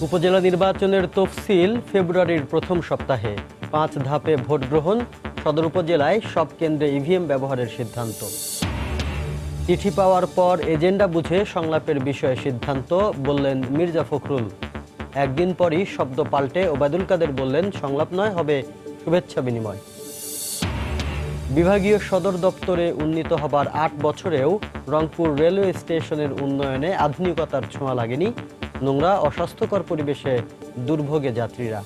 উপজেলা নির্বাচনের তফসিল ফেব্রুয়ারির প্রথম সপ্তাহে ৫ ধাপে ভোট গ্রহণ। সদর উপজেলায় সব কেন্দ্রে ইভিএম ব্যবহারের সিদ্ধান্ত। চিঠি পাওয়ার পর এজেন্ডা বুঝে সংলাপের বিষয়ে সিদ্ধান্ত, বললেন মির্জা ফখরুল। একদিন পরই শব্দ পাল্টে ওবায়দুল কাদের বললেন, সংলাপ নয়, হবে শুভেচ্ছা বিনিময়। বিভাগীয় সদর দপ্তরে উন্নীত হবার ৮ বছরেও রংপুর রেলওয়ে স্টেশনের উন্নয়নে আধুনিকতার ছোঁয়া লাগেনি। নোংরা, অস্বাস্থ্যকর পরিবেশে দুর্ভোগে যাত্রীরা।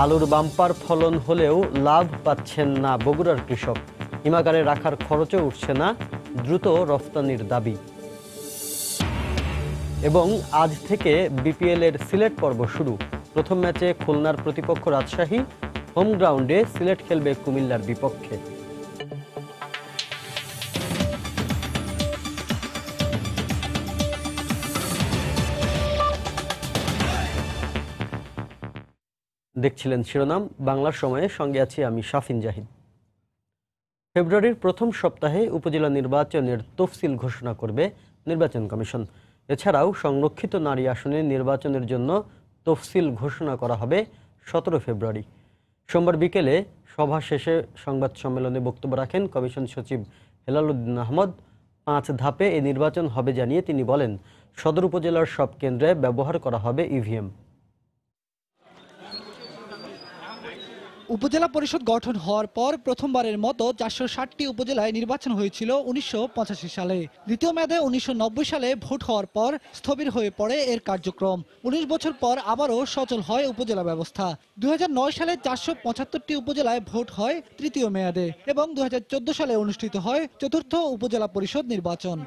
আলুর বাম্পার ফলন হলেও লাভ পাচ্ছেন না বগুড়ার কৃষক। হিমাগারে রাখার খরচও উঠছে না, দ্রুত রফতানির দাবি। এবং আজ থেকে বিপিএল এর সিলেট পর্ব শুরু। প্রথম ম্যাচে খুলনার প্রতিপক্ষ রাজশাহী, হোম গ্রাউন্ডে সিলেট খেলবে কুমিল্লার বিপক্ষে। দেখছিলেন শিরোনাম, বাংলার সময়ে, সঙ্গে আছি আমি শাফিন জাহিদ। ফেব্রুয়ারির প্রথম সপ্তাহে উপজেলা নির্বাচনের তফসিল ঘোষণা করবে নির্বাচন কমিশন। এছাড়াও সংরক্ষিত নারী আসনে নির্বাচনের জন্য তফসিল ঘোষণা করা হবে ১৭ ফেব্রুয়ারি। সোমবার বিকেলে সভা শেষে সংবাদ সম্মেলনে বক্তব্য রাখেন কমিশন সচিব হেলালুদ্দিন আহমদ। ৫ ধাপে এই নির্বাচন হবে জানিয়ে তিনি বলেন, সদর উপজেলার সব কেন্দ্রে ব্যবহার করা হবে ইভিএম। উপজেলা পরিষদ গঠন হওয়ার পর প্রথমবারের মতো ৪৬০টি উপজেলায় নির্বাচন হয়েছিল ১৯৮৫ সালে। দ্বিতীয় মেয়াদে ১৯৯০ সালে ভোট হওয়ার পর স্থবির হয়ে পড়ে এর কার্যক্রম। ১৯ বছর পর আবারও সচল হয় উপজেলা ব্যবস্থা। ২০০৯ সালে ৪৭৫টি উপজেলায় ভোট হয় তৃতীয় মেয়াদে এবং ২০১৪ সালে অনুষ্ঠিত হয় চতুর্থ উপজেলা পরিষদ নির্বাচন।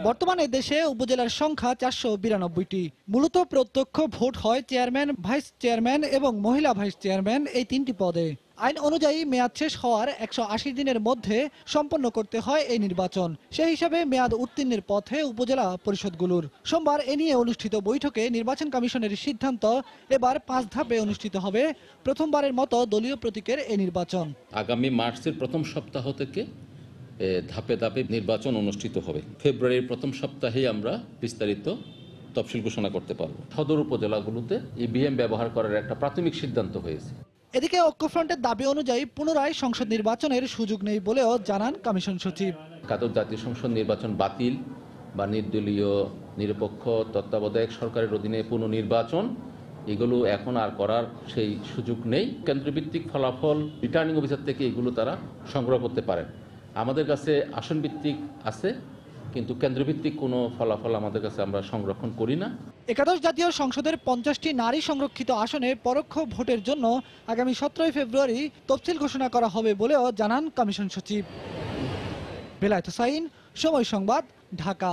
বর্তমানে দেশে উপজেলার সংখ্যা ৪৯২টি। মূলত প্রত্যক্ষ ভোট হয় চেয়ারম্যান, ভাইস চেয়ারম্যান এবং মহিলা ভাইস চেয়ারম্যান, এই ৩টি পদে। আইন অনুযায়ী মেয়াদ শেষ হওয়ার ১৮০ দিনের মধ্যে সম্পন্ন করতে হয় এই নির্বাচন। সেই হিসাবে মেয়াদ উত্তীর্ণের পথে উপজেলা পরিষদগুলোর। সোমবার এ নিয়ে অনুষ্ঠিত বৈঠকে নির্বাচন কমিশনের সিদ্ধান্ত, এবার ৫ ধাপে অনুষ্ঠিত হবে প্রথমবারের মতো দলীয় প্রতীকের এই নির্বাচন। আগামী মার্চের প্রথম সপ্তাহ থেকে ধাপে ধাপে নির্বাচন অনুষ্ঠিত হবে। ফেব্রুয়ারির প্রথম সপ্তাহেই আমরা বিস্তারিত তফসিল ঘোষণা করতে পারব। সদর উপজেলাগুলোতে ইভিএম ব্যবহার করার একটা প্রাথমিক সিদ্ধান্ত হয়েছে। এদিকে ঐক্যফ্রন্টের দাবি অনুযায়ী পুনরায় সংসদ নির্বাচনের সুযোগ নেই বলেও জানান কমিশন সচিব। একাদশ জাতীয় সংসদ নির্বাচন বাতিল বা নির্দলীয় নিরপেক্ষ তত্ত্বাবধায়ক সরকারের অধীনে পুনর্নির্বাচন, এগুলো এখন আর করার সেই সুযোগ নেই। কেন্দ্রভিত্তিক ফলাফল রিটার্নিং অফিসার থেকে এগুলো তারা সংগ্রহ করতে পারেন। আমাদের কাছে আসন ভিত্তিক আছে, কিন্তু কেন্দ্রভিত্তিক কোনো ফলাফল আমাদের কাছে আমরা সংরক্ষণ করি না। একাদশ জাতীয় সংসদের ৫০টি নারী সংরক্ষিত আসনে পরোক্ষ ভোটের জন্য আগামী ১৭ ফেব্রুয়ারি তফসিল ঘোষণা করা হবে বলেও জানান কমিশন সচিব। বেলায়েত হোসাইন, সময় সংবাদ, ঢাকা।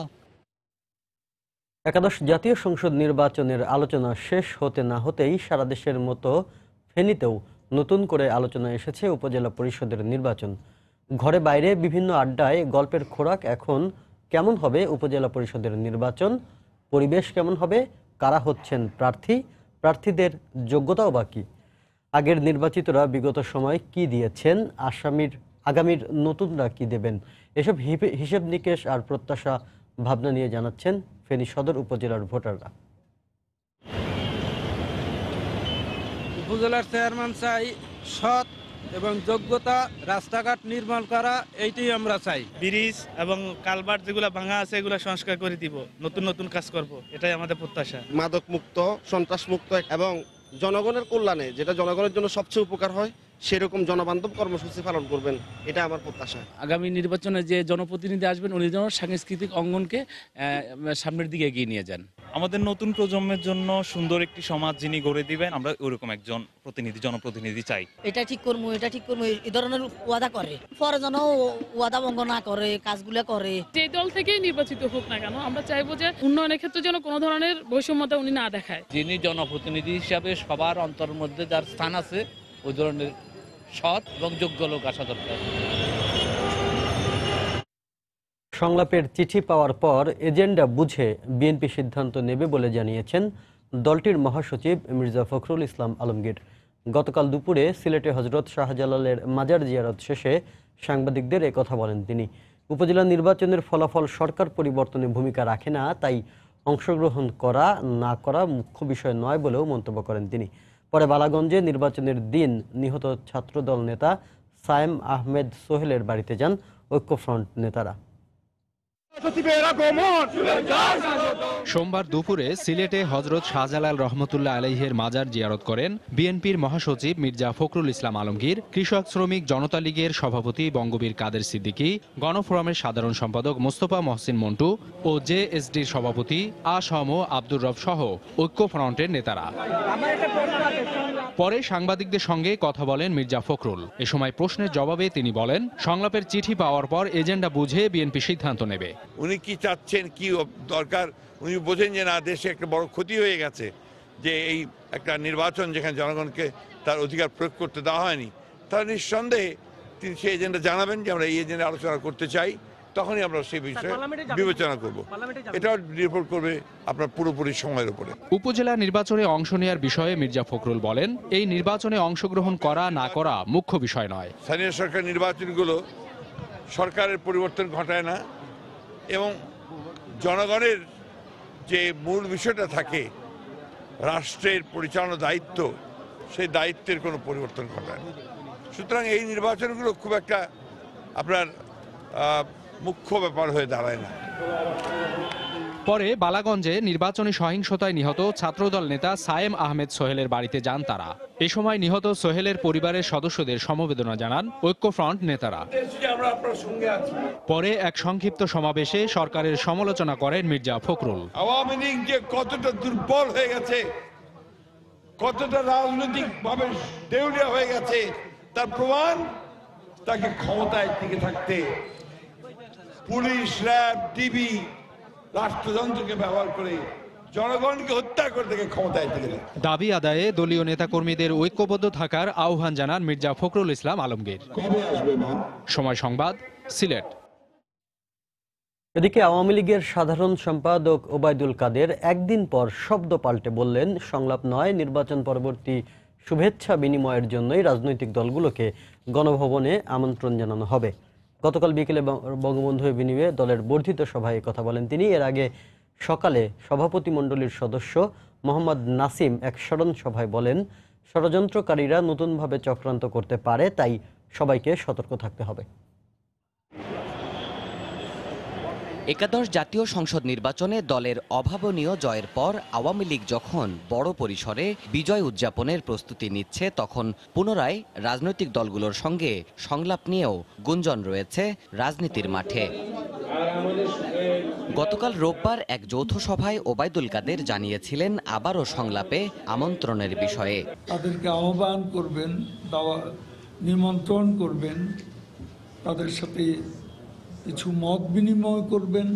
একাদশ জাতীয় সংসদ নির্বাচনের আলোচনা শেষ হতে না হতেই সারা দেশের মতো ফেনীতেও নতুন করে আলোচনা এসেছে উপজেলা পরিষদের নির্বাচন। ঘরে বাইরে বিভিন্ন আড্ডায় গল্পের খোরাক এখন কেমন হবে উপজেলা পরিষদের নির্বাচন, পরিবেশ কেমন হবে, কারা হচ্ছেন প্রার্থী, প্রার্থীদের যোগ্যতাও বাকি, আগের নির্বাচিতরা বিগত সময় কি দিয়েছেন, আগামীর নতুনরা কি দেবেন, এসব হিসেব নিকেশ আর প্রত্যাশা ভাবনা নিয়ে জানাচ্ছেন ফেনী সদর উপজেলার ভোটাররা। উপজেলার চেয়ারম্যান চাই সৎ এবং যোগ্যতা, রাস্তাঘাট নির্মাণ করা, এইটাই আমরা চাই। ব্রিজ এবং কালভার্ট যেগুলো ভাঙা আছে এগুলো সংস্কার করে দিব, নতুন নতুন কাজ করব, এটাই আমাদের প্রত্যাশা। মাদক মুক্ত, সন্ত্রাস মুক্ত এবং জনগণের কল্যাণে যেটা জনগণের জন্য সবচেয়ে উপকার হয় সেরকম জনবান্ধব কর্মসূচি পালন করবেন, এটা আমার প্রত্যাশা। আগামী নির্বাচনে যে জনপ্রতিনিধি আসবেন উনি যেন সাংস্কৃতিক অঙ্গনকে সামনের দিকে এগিয়ে নিয়ে যান। আমাদের নতুন প্রজন্মের জন্য সুন্দর একটি সমাজ যিনি গড়ে দিবেন, আমরা ওরকম একজন জনপ্রতিনিধি চাই। এটা ঠিক করবো, এটা ঠিক করবো, এই ধরনের ওয়াদা করে, পরে যেন ওয়াদা ভঙ্গ না করে, কাজগুলো করে। যে দল থেকেই নির্বাচিত হোক না কেন, আমরা চাইবো যে উন্নয়নের ক্ষেত্রে যেন কোনো ধরনের বৈষম্যতা উনি না দেখায়। যিনি জনপ্রতিনিধি হিসাবে সবার অন্তরের মধ্যে যার স্থান আছে, ওই ধরনের সৎ এবং যোগ্য লোক আসা দরকার। সংলাপের চিঠি পাওয়ার পর এজেন্ডা বুঝে বিএনপি সিদ্ধান্ত নেবে বলে জানিয়েছেন দলটির মহাসচিব মির্জা ফখরুল ইসলাম আলমগীর। গতকাল দুপুরে সিলেটে হজরত শাহজালালের মাজার জিয়ারত শেষে সাংবাদিকদের একথা বলেন তিনি। উপজেলা নির্বাচনের ফলাফল সরকার পরিবর্তনে ভূমিকা রাখে না, তাই অংশগ্রহণ করা না করা মুখ্য বিষয় নয় বলেও মন্তব্য করেন তিনি। পরে বালাগঞ্জে নির্বাচনের দিন নিহত ছাত্রদল নেতা সায়েম আহমেদ সোহেলের বাড়িতে যান ঐক্যফ্রন্ট নেতারা। সোমবার দুপুরে সিলেটে হযরত শাহজালাল রহমতুল্লাহ আলাইহের মাজার জিয়ারত করেন বিএনপির মহাসচিব মির্জা ফখরুল ইসলাম আলমগীর, কৃষক শ্রমিক জনতা লীগের সভাপতি বঙ্গবীর কাদের সিদ্দিকী, গণফোরামের সাধারণ সম্পাদক মোস্তফা মহসিন মন্টু ও জেএসডির সভাপতি আ.স.ম আব্দুর রব সহ ঐক্যফ্রন্টের নেতারা। পরে সাংবাদিকদের সঙ্গে কথা বলেন মির্জা ফখরুল। এ সময় প্রশ্নের জবাবে তিনি বলেন, সংলাপের চিঠি পাওয়ার পর এজেন্ডা বুঝে বিএনপি সিদ্ধান্ত নেবে। উনি কি চাচ্ছেন, কি দরকার উনি বোঝেন যে না, দেশে একটা বড় ক্ষতি হয়ে গেছে, যে এই একটা নির্বাচন যেখানে জনগণকে তার অধিকার প্রয়োগ করতে দেওয়া হয়নি, তাহলে নিঃসন্দেহে তিনি সেই এজেন্ডা জানাবেন যে আমরা এই এজেন্ডা আলোচনা করতে চাই, তখনই আমরা সেই বিষয়ে বিবেচনা করব। এটাও নির্ভর করবে আপনার পুরোপুরি সময়ের উপরে। উপজেলা নির্বাচনে অংশ নেওয়ার বিষয়ে মির্জা ফখরুল বলেন, এই নির্বাচনে অংশগ্রহণ করা না করা মুখ্য বিষয় নয়। স্থানীয় সরকার নির্বাচনগুলো সরকারের পরিবর্তন ঘটায় না এবং জনগণের যে মূল বিষয়টা থাকে রাষ্ট্রের পরিচালনা দায়িত্ব, সেই দায়িত্বের কোনো পরিবর্তন ঘটায় না। সুতরাং এই নির্বাচনগুলো খুব একটা আপনার মুখ্য ব্যাপার হয়ে দাঁড়ায় না। পরে বালাগঞ্জে নির্বাচনী সহিংসতায় নিহত ছাত্রদল নেতা সায়েম আহমেদ সোহেলের বাড়িতে যান তারা। এ সময় নিহত সোহেলের পরিবারের সদস্যদের সমবেদনা জানান ঐক্যফ্রন্ট নেতারা। পরে এক সংক্ষিপ্ত সমাবেশে সরকারের সমালোচনা করেন মির্জা ফখরুল। আওয়ামী লীগ যে কতটা দুর্বল হয়ে গেছে, কতটা রাজনৈতিকভাবে দেউলিয়া হয়ে গেছে, তার প্রমাণ তাকে ক্ষমতায় টিকে থাকতে পুলিশ, র্যাব, ডিবি, রাষ্ট্রযন্ত্রকে ব্যবহার করে জনগণকে হত্যা করে থেকে ক্ষমতায় টিকে থাকে। দাবি আদায়ে দলীয় নেতাকর্মীদের ঐক্যবদ্ধ থাকার আহ্বান জানান মির্জা ফখরুল ইসলাম আলমগীর। সময় সংবাদ, সিলেট। এদিকে আওয়ামী লীগের সাধারণ সম্পাদক ওবায়দুল কাদের একদিন পর শব্দ পাল্টে বললেন, সংলাপ নয়, নির্বাচন পরবর্তী শুভেচ্ছা বিনিময়ের জন্যই রাজনৈতিক দলগুলোকে গণভবনে আমন্ত্রণ জানানো হবে। গতকাল বিকেলে বঙ্গবন্ধু এভিনিউয়ে দলের বর্ধিত সভায় কথা বলেন তিনি। এর আগে সকালে সভাপতিমণ্ডলীর সদস্য মোহাম্মদ নাসিম এক স্মরণ সভায় বলেন, ষড়যন্ত্রকারীরা নতুনভাবে চক্রান্ত করতে পারে, তাই সবাইকে সতর্ক থাকতে হবে। একাদশ জাতীয় সংসদ নির্বাচনে দলের অভাবনীয় জয়ের পর আওয়ামী লীগ যখন বড় পরিসরে বিজয় উদযাপনের প্রস্তুতি নিচ্ছে, তখন পুনরায় রাজনৈতিক দলগুলোর সঙ্গে সংলাপ নিয়েও গুঞ্জন রয়েছে রাজনীতির মাঠে। গতকাল রোববার এক যৌথ সভায় ওবায়দুল কাদের জানিয়েছিলেন আবারও সংলাপে আমন্ত্রণের বিষয়ে। তাদেরকে আহ্বান করবেন, নিমন্ত্রণ করবেন, তাদের সাথে কিছু মত বিনিময় করবেন।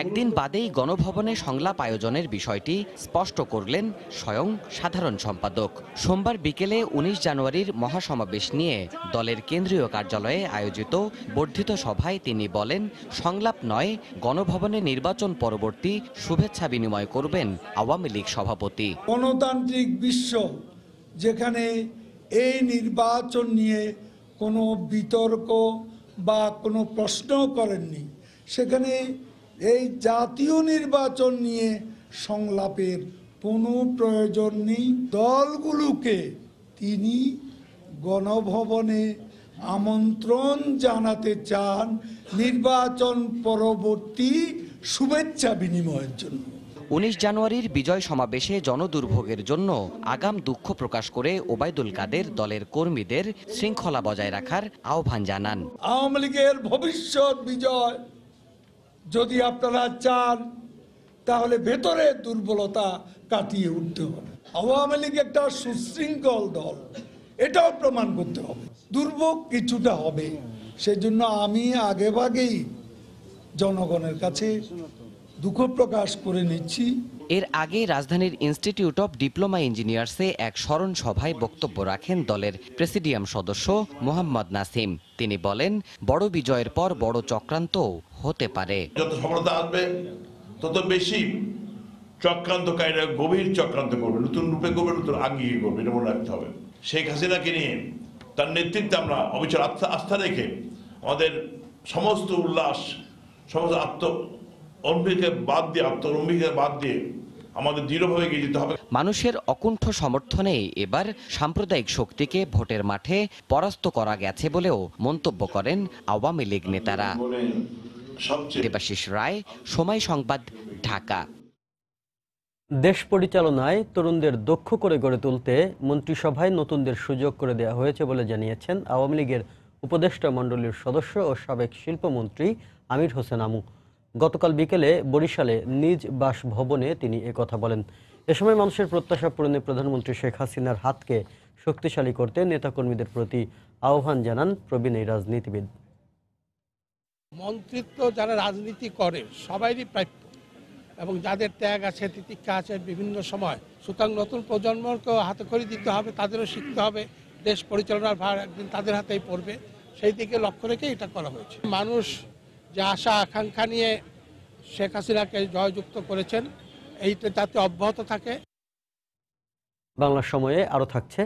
একদিন বাদেই গণভবনে সংলাপ আয়োজনের বিষয়টি স্পষ্ট করলেন স্বয়ং সাধারণ সম্পাদক। সোমবার বিকেলে 19 জানুয়ারির মহাসমাবেশ নিয়ে দলের কেন্দ্রীয় কার্যালয়ে আয়োজিত বর্ধিত সভায় তিনি বলেন, সংলাপ নয়, গণভবনে নির্বাচন পরবর্তী শুভেচ্ছা বিনিময় করবেন আওয়ামী লীগ সভাপতি। গণতান্ত্রিক বিশ্ব যেখানে এই নির্বাচন নিয়ে কোনো বিতর্ক বা কোনো প্রশ্ন করেননি, সেখানে এই জাতীয় নির্বাচন নিয়ে সংলাপের কোনো প্রয়োজন নেই। দলগুলোকে তিনি গণভবনে আমন্ত্রণ জানাতে চান নির্বাচন পরবর্তী শুভেচ্ছা বিনিময়ের জন্য। 19 জানুয়ারির বিজয় সমাবেশে জনদুর্ভোগের জন্য আগাম দুঃখ প্রকাশ করে ওবায়দুল কাদের দলের কর্মীদের শৃঙ্খলা বজায় রাখার আহ্বান জানান। আওয়ামী লীগের ভবিষ্যৎ বিজয় যদি আপনারা চান, তাহলে ভেতরে দুর্বলতা কাটিয়ে উঠতে হবে। আওয়ামী লীগ একটা সুশৃঙ্খল দল, এটাও প্রমাণ করতে হবে। দুর্ভোগ কিছুটা হবে, সেজন্য আমি আগেভাগেই জনগণের কাছে দুঃখ প্রকাশ করে নিচ্ছি। এর আগে রাজধানীর ইনস্টিটিউট অব ডিপ্লোমা ইঞ্জিনিয়ার্সে এক স্মরণ সভায় বক্তব্য রাখেন দলের প্রেসিডিয়াম সদস্য মোহাম্মদ নাসিম। তিনি বলেন, বড় বিজয়ের পর বড় চক্রান্ত হতে পারে। যত সফলতা আসবে তত বেশি চক্রান্তকারীরা গভীর চক্রান্ত করবে, নতুন রূপে করবে, নতুন আঙ্গিকে করবে, এটা মনে রাখতে হবে। শেখ হাসিনাকে নিয়ে তার নেতৃত্বে আমরা অবিচল আস্থা রেখে আমাদের সমস্ত উল্লাস, সমস্ত অম্বিকা বাদ দিয়ে আত্মরম্বিকা বাদ দিয়ে আমাদের দৃঢ়ভাবে এগিয়ে যেতে হবে। মানুষের অকুণ্ঠ সমর্থনে এবার সাম্প্রদায়িক শক্তিকে ভোটের মাঠে পরাস্ত করা গেছে বলেও মন্তব্য করেন আওয়ামী লীগ নেতারা। দেবাশিস রায়, সময় সংবাদ, ঢাকা। দেশ পরিচালনায় তরুণদের দক্ষ করে গড়ে তুলতে মন্ত্রিসভায় নতুনদের সুযোগ করে দেওয়া হয়েছে বলে জানিয়েছেন আওয়ামী লীগের উপদেষ্টা মণ্ডলীর সদস্য ও সাবেক শিল্পমন্ত্রী আমির হোসেন আমু। গতকাল বিকেলে বরিশালে নিজ বাসভবনে তিনি একথা বলেন। এ সময় মানুষের প্রত্যাশা পূরণে প্রধানমন্ত্রী শেখ হাসিনার হাতকে শক্তিশালী করতে নেতাকর্মীদের প্রতি আহ্বান জানান প্রবীণ এই রাজনীতিবিদ। মন্ত্রিত্ব যারা রাজনীতি করে সবাইরই প্রাপ্য এবং যাদের ত্যাগ আছে, তিতিক্ষা আছে বিভিন্ন সময়, সুতরাং নতুন প্রজন্মকেও হাতে খড়ি দিতে হবে, তাদেরও শিখতে হবে। দেশ পরিচালনার ভার একদিন তাদের হাতেই পড়বে, সেই দিকে লক্ষ্য রেখে এটা করা হয়েছে। মানুষ যে আশা আকাঙ্ক্ষা নিয়ে শেখ হাসিনাকে জয়যুক্ত করেছেন, এইটা যাতে অব্যাহত থাকে। বাংলা সময়ে আরও থাকছে,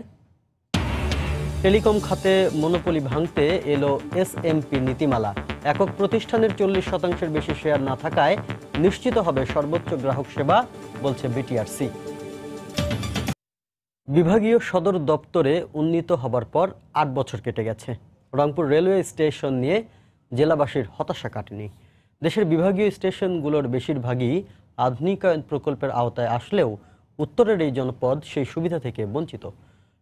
টেলিকম খাতে মনোপলি ভাঙতে এলো এসএমপি নীতিমালা। একক প্রতিষ্ঠানের 40% বেশি শেয়ার না থাকায় নিশ্চিত হবে সর্বোচ্চ গ্রাহক সেবা, বলছে বিটিআরসি। বিভাগীয় সদর দপ্তরে উন্নীত হবার পর 8 বছর কেটে গেছে। রংপুর রেলওয়ে স্টেশন নিয়ে জেলাবাসীর হতাশা কাটেনি। দেশের বিভাগীয় স্টেশনগুলোর বেশিরভাগই আধুনিকায়ন প্রকল্পের আওতায় আসলেও উত্তরের এই জনপদ সেই সুবিধা থেকে বঞ্চিত।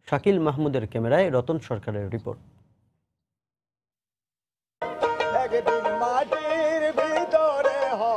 শাকিল মাহমুদের ক্যামেরায় রতন সরকারের রিপোর্ট।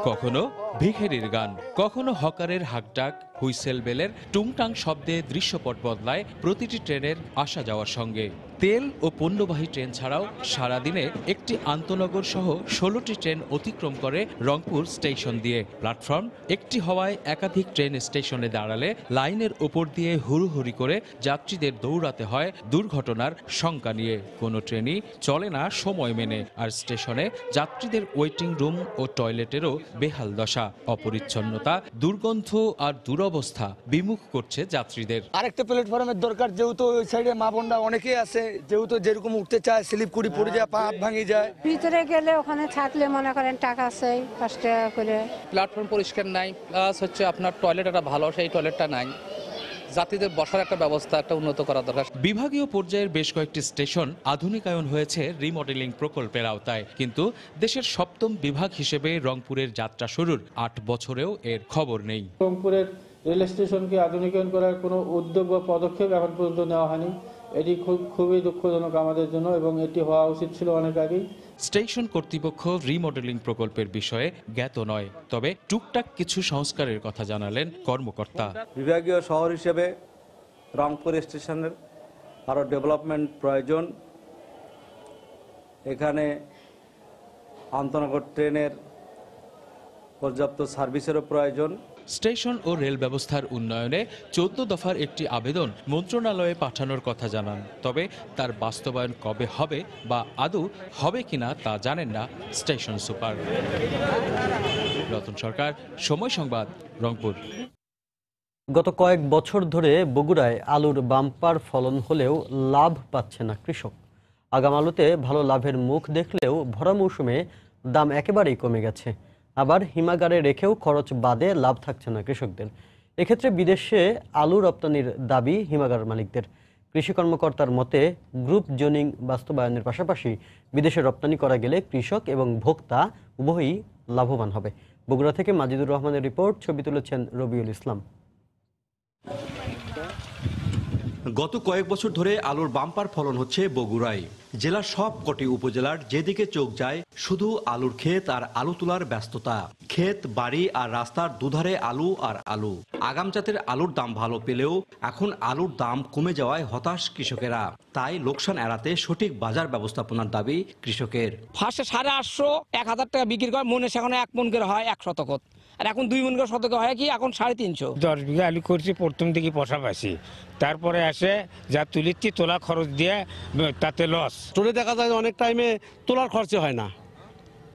কখনো ভিখারির গান, কখনো হকারের হাকডাক, হুইসেল বেলের টুংটাং শব্দে দৃশ্যপট বদলায় প্রতিটি ট্রেনের আসা যাওয়ার সঙ্গে। তেল ও পণ্যবাহী ট্রেন ছাড়াও সারাদিনে একটি আন্তনগর সহ 16টি ট্রেন অতিক্রম করে রংপুর স্টেশন দিয়ে। প্ল্যাটফর্ম একটি হওয়ায় একাধিক ট্রেন স্টেশনে দাঁড়ালে লাইনের ওপর দিয়ে হুড়োহুড়ি করে যাত্রীদের দৌড়াতে হয় দুর্ঘটনার শঙ্কা নিয়ে। কোনো ট্রেনই চলে না সময় মেনে, আর স্টেশনে যাত্রীদের ওয়েটিং রুম ও টয়লেটেরও বেহাল দশা। অপরিচ্ছন্নতা, দুর্গন্ধ আর দুরবস্থা বিমুখ করছে যাত্রীদের। আরেকটা প্ল্যাটফর্মের দরকার, যেহেতু ওই সাইডে মা বোনরা অনেকেই আছে, যেহেতু যেরকম উঠতে চায় স্লিপ করে পড়ে যায়, পা হাত ভাঙে যায়। ভিতরে গেলে ওখানে থাকলে মনে করেন টাকা চাই 5 টাকা করে। প্ল্যাটফর্ম পরিষ্কার নাই, প্লাস হচ্ছে আপনার টয়লেট একটা ভালো, সেই টয়লেটটা নাই। যাত্রীদের বসার একটা ব্যবস্থা একটা উন্নত করা দরকার। বিভাগীয় পর্যায়ের বেশ কয়েকটি স্টেশন আধুনিকায়ন হয়েছে রিমডেলিং প্রকল্পের আওতায়, কিন্তু দেশের 7ম বিভাগ হিসেবে রংপুরের যাত্রা শুরুর 8 বছরেও এর খবর নেই। রংপুরের রেল স্টেশনকে আধুনিকায়ন করার কোনো উদ্যোগ বা পদক্ষেপ এখন পর্যন্ত নেওয়া হয়নি। এটি খুবই দুঃখজনক আমাদের জন্য, এবং এটি হওয়া উচিত ছিল অনেক আগেই। স্টেশন কর্তৃপক্ষ রিমডেলিং প্রকল্পের বিষয়ে জ্ঞাত নয়, তবে টুকটাক কিছু সংস্কারের কথা জানালেন কর্মকর্তা। বিভাগীয় শহর হিসেবে রংপুর স্টেশনের আরও ডেভেলপমেন্ট প্রয়োজন। এখানে আন্তনগর ট্রেনের পর্যাপ্ত সার্ভিসেরও প্রয়োজন। স্টেশন ও রেল ব্যবস্থার উন্নয়নে 14 দফার একটি আবেদন মন্ত্রণালয়ে পাঠানোর কথা জানান, তবে তার বাস্তবায়ন কবে হবে বা আদৌ হবে কিনা তা জানেন না স্টেশন সুপার। রতন সরকার, সময় সংবাদ, রংপুর। গত কয়েক বছর ধরে বগুড়ায় আলুর বাম্পার ফলন হলেও লাভ পাচ্ছে না কৃষক। আগাম আলুতে ভালো লাভের মুখ দেখলেও ভরা মৌসুমে দাম একেবারেই কমে গেছে। আবার হিমাগারে রেখেও খরচ বাদে লাভ থাকছে না কৃষকদের। এক্ষেত্রে বিদেশে আলু রপ্তানির দাবি হিমাগার মালিকদের। কৃষি কর্মকর্তার মতে গ্রুপ জোনিং বাস্তবায়নের পাশাপাশি বিদেশে রপ্তানি করা গেলে কৃষক এবং ভোক্তা উভয়ই লাভবান হবে। বগুড়া থেকে মাজিদুর রহমানের রিপোর্ট, ছবি তুলেছেন রবিউল ইসলাম। গত কয়েক বছর ধরে আলুর বাম্পার ফলন হচ্ছে বগুড়ায়। জেলার সব কটি উপজেলার যেদিকে চোখ যায় শুধু আলুর ক্ষেত আর আলু তোলার ব্যস্ততা। ক্ষেত, বাড়ি আর রাস্তার দুধারে আলু আর আলু। আগাম জাতের আলুর দাম ভালো পেলেও এখন আলুর দাম কমে যাওয়ায় হতাশ কৃষকেরা। তাই লোকসান এড়াতে সঠিক বাজার ব্যবস্থাপনার দাবি কৃষকের। ফার্স্টে 850, 1000 টাকা বিক্রি করে, মনে সেখানে 1 মন করে হয় 1 শতকত, আর এখন 2 মন করে শতক হয় কি এখন 350। 10 বিঘা আলু করছি, প্রথম দিকে পয়সা পাইছি, তারপরে আসে যা তুলিচ্ছি তোলা খরচ দিয়ে তাতে লস। চলে দেখা যায় অনেক টাইমে তোলার খরচ হয় না,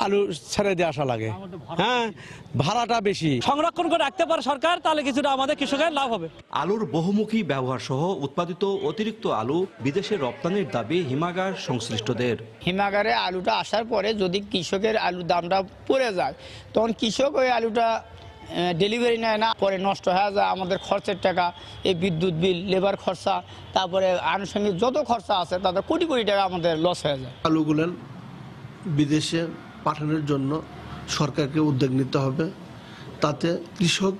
আলু ছেড়ে দিয়ে আসা লাগে। হ্যাঁ, ভাড়াটা বেশি। সংরক্ষণ করে রাখতে পারে সরকার, তাহলে কিছুটা আমাদের কৃষকের লাভ হবে। আলুর বহুমুখী ব্যবহার সহ উৎপাদিত অতিরিক্ত আলু বিদেশে রপ্তানির দাবি হিমাগার সংশ্লিষ্টদের। হিমাগারে আলুটা আসার পরে যদি কৃষকের আলুর দামটা পড়ে যায়, তখন কৃষক ওই আলুটা ডেলিভারি নেয় না, পরে নষ্ট হয়ে যায়। আমাদের খরচের টাকা, এই বিদ্যুৎ বিল, লেবার খরচা, তারপরে আনুষঙ্গিক যত খরচা আছে তাদের কোটি কোটি টাকা আমাদের লস হয়ে যায়। আলুগুলো বিদেশে পাঠানোর জন্য সরকারকে উদ্যোগ নিতে হবে, তাতে কৃষক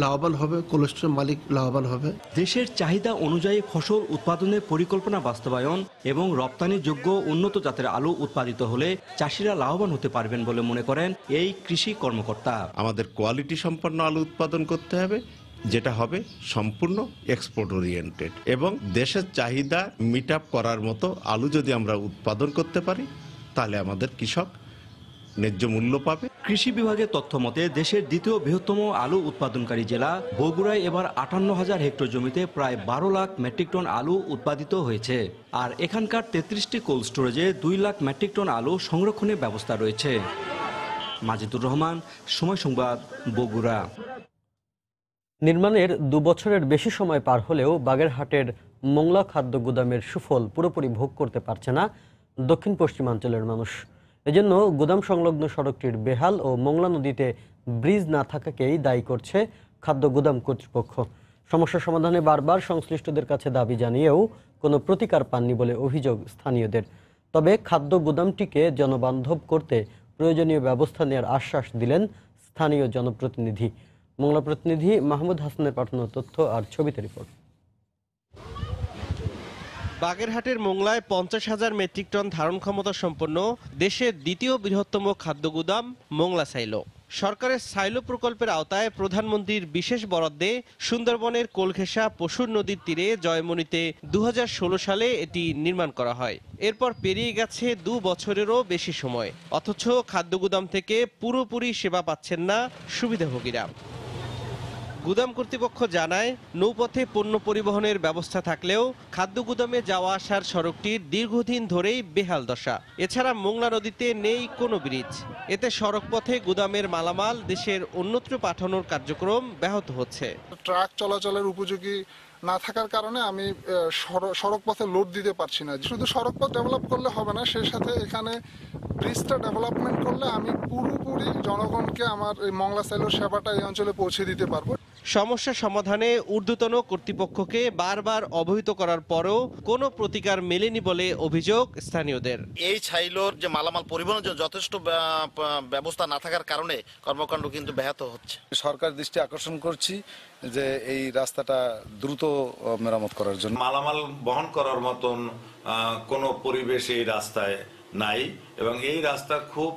লাভবান হবে, কোল্ড স্টোরের মালিক লাভবান হবে। দেশের চাহিদা অনুযায়ী ফসল উৎপাদনের পরিকল্পনা বাস্তবায়ন এবং রপ্তানিযোগ্য উন্নত জাতের আলু উৎপাদিত হলে চাষিরা লাভবান হতে পারবেন বলে মনে করেন এই কৃষি কর্মকর্তা। আমাদের কোয়ালিটি সম্পন্ন আলু উৎপাদন করতে হবে, যেটা হবে সম্পূর্ণ এক্সপোর্ট ওরিয়েন্টেড, এবং দেশের চাহিদা মিট আপ করার মতো আলু যদি আমরা উৎপাদন করতে পারি, তাহলে আমাদের কৃষক ন্যায্য মূল্য পাবে। কৃষি বিভাগের তথ্য মতে দেশের দ্বিতীয় বৃহত্তম আলু উৎপাদনকারী জেলা বগুড়ায় এবার 58,000 হেক্টর জমিতে প্রায় 12 লাখ মেট্রিক টন আলু উৎপাদিত হয়েছে। আর এখানকার 33টি কোল্ড স্টোরেজে 2 লাখ মেট্রিক টন আলু সংরক্ষণের ব্যবস্থা রয়েছে। মাজিদুর রহমান, সময় সংবাদ, বগুড়া। নির্মাণের 2 বছরের বেশি সময় পার হলেও বাগেরহাটের মোংলা খাদ্য গুদামের সুফল পুরোপুরি ভোগ করতে পারছে না দক্ষিণ পশ্চিমাঞ্চলের মানুষ। এজন্য গুদাম সংলগ্ন সড়কটির বেহাল ও মোংলা নদীতে ব্রিজ না থাকাকেই দায়ী করছে খাদ্য গুদাম কর্তৃপক্ষ। সমস্যা সমাধানে বারবার সংশ্লিষ্টদের কাছে দাবি জানিয়েও কোনো প্রতিকার পাননি বলে অভিযোগ স্থানীয়দের। তবে খাদ্য গুদামটিকে জনবান্ধব করতে প্রয়োজনীয় ব্যবস্থা নেওয়ার আশ্বাস দিলেন স্থানীয় জনপ্রতিনিধি। মোংলা প্রতিনিধি মাহমুদ হাসানের পাঠানো তথ্য আর ছবিতে রিপোর্ট। বাগেরহাটের মোংলায় 50,000 মেট্রিক টন ধারণ ক্ষমতা সম্পন্ন দেশের দ্বিতীয় বৃহত্তম খাদ্য গুদাম মোংলা সাইলো। সরকারের সাইলো প্রকল্পের আওতায় প্রধানমন্ত্রীর বিশেষ বরাদ্দে সুন্দরবনের কোলঘেঁষা পশুর নদীর তীরে জয়মনিতে 2016 সালে এটি নির্মাণ করা হয়। এরপর পেরিয়ে গেছে 2 বছরেরও বেশি সময়, অথচ খাদ্য গুদাম থেকে পুরোপুরি সেবা পাচ্ছেন না সুবিধাভোগীরা। গুদাম কর্তৃপক্ষ জানায়, নৌপথে পণ্য পরিবহনের ব্যবস্থা থাকলেও খাদ্য গুদামে যাওয়া আসার সড়কটির দীর্ঘদিন ধরেই বেহাল দশা। এছাড়া মোংলা নদীতে নেই কোনো ব্রিজ। এতে সড়ক পথে গুদামের মালামাল দেশের অন্যত্র পাঠানোর কার্যক্রম ব্যাহত হচ্ছে। ট্রাক চলাচলের উপযোগী না থাকার কারণে আমি সড়ক পথে লোড দিতে পারছি না। শুধু সড়ক পথ ডেভেলপ করলে হবে না, সেই সাথে এখানে ব্রিজটা ডেভেলপমেন্ট করলে আমি পুরোপুরি জনগণকে আমার এই মোংলা সাইলোর সেবাটা এই অঞ্চলে পৌঁছে দিতে পারবো। সমস্যা সমাধানে ঊর্ধ্বতন কর্তৃপক্ষকে বারবার অবহিত করার পরও কোনো প্রতিকার মেলেনি বলে অভিযোগ স্থানীয়দের। এই ছাইলোর যে মালামাল পরিবহনের জন্য যথেষ্ট ব্যবস্থা না থাকার কারণে কর্মকাণ্ড কিন্তু ব্যাহত হচ্ছে। সরকার দৃষ্টি আকর্ষণ করছি যে এই রাস্তাটা দ্রুত মেরামত করার জন্য। মালামাল বহন করার মতন কোনো পরিবেশ এই রাস্তায় নাই, এবং এই রাস্তা খুব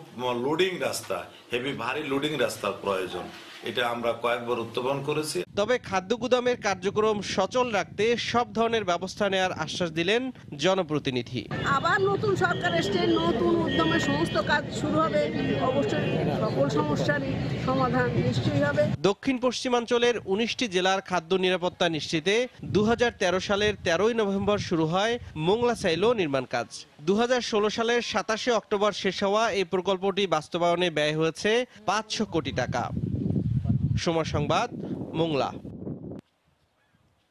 লোডিং রাস্তা, হেভি ভারী লোডিং রাস্তার প্রয়োজন। এটা আমরা কয়েকবার উত্থাপন করেছি। তবে খাদ্য গুদামের কার্যক্রম সচল রাখতে সব ধরনের ব্যবস্থা নেওয়ার আশ্বাস দিলেন জনপ্রতিনিধি। আবার নতুন সরকার এসছে, নতুন উদ্যমে সমস্ত কাজ শুরু হবে, অবশ্যই সকল সমস্যারই সমাধান নিশ্চয়ই হবে। দক্ষিণ পশ্চিমাঞ্চলের 19টি জেলার খাদ্য নিরাপত্তা নিশ্চিতে 2013 সালের 13ই নভেম্বর শুরু হয় মোংলা সাইলো নির্মাণ কাজ। 2016 সালের 27 অক্টোবর শেষ হওয়া এই প্রকল্পটি বাস্তবায়নে ব্যয় হয়েছে 500 কোটি টাকা। সময় সংবাদ, মোংলা।